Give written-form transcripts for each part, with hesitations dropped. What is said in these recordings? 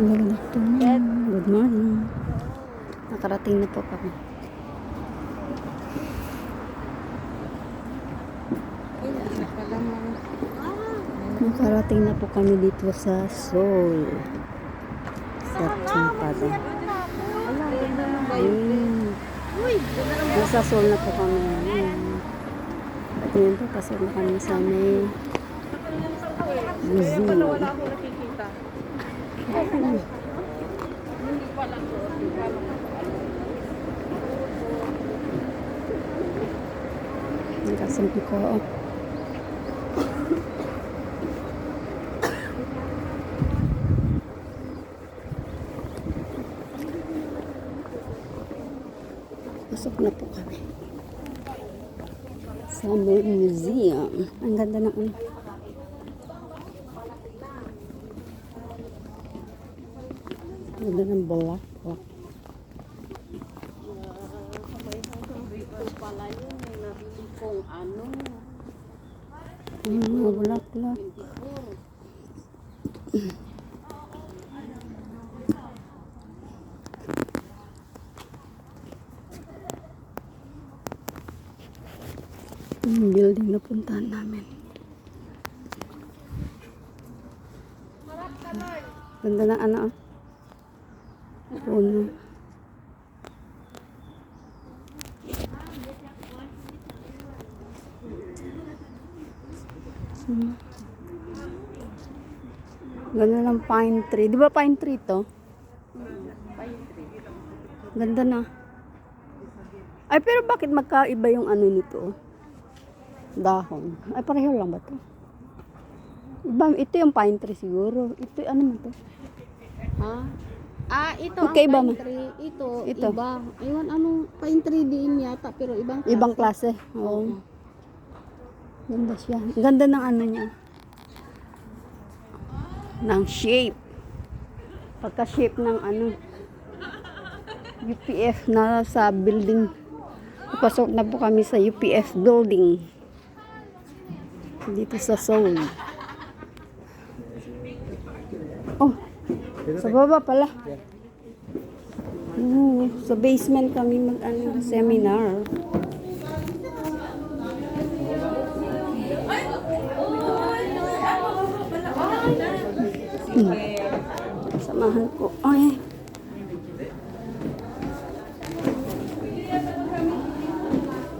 Good afternoon. Good morning. Nakarating na po kami. Nakarating na po kami dito sa Seoul. Sa Chimpada. Nasa Seoul na po kami. Ngayon po, pasok na kami sa may museum. Nakasampi ko. Pasok na po kami sa may museum. Ang ganda ng ano. Ganda ng bulaklak. Ito pala yun, nabili kong ano. Mga bulaklak. Yung building na puntahan namin. Ganda ng ano. Puno. Ganda ng pine tree. Di ba pine tree to? Ganda na. Ay, pero bakit magkaiba yung ano nito? Dahon. Ay, pareho lang ba to? Iba, ito yung pine tree siguro. Ito, ano mo to? Ha? Ito Okay, ang iba pine man. tree. Ito, Ito. iba. Ayun, anong pine tree din yata, pero ibang klase. Ibang klase. Oo. Ganda siya. Ganda ng ano niya. Ng shape. Pagka-shape ng ano. UPF na sa building. Pasok na po kami sa UPF building. Dito sa Seoul. Oh, sa baba pala. Sa basement kami mag-ano, seminar. Samahan ko. Ay.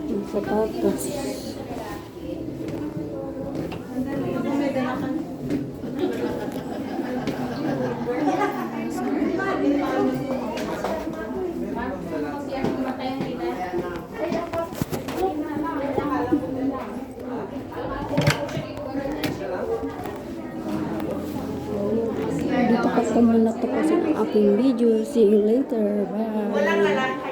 Yung sapatos. Dito ka muna tapusin ang aking video. See you later. Bye.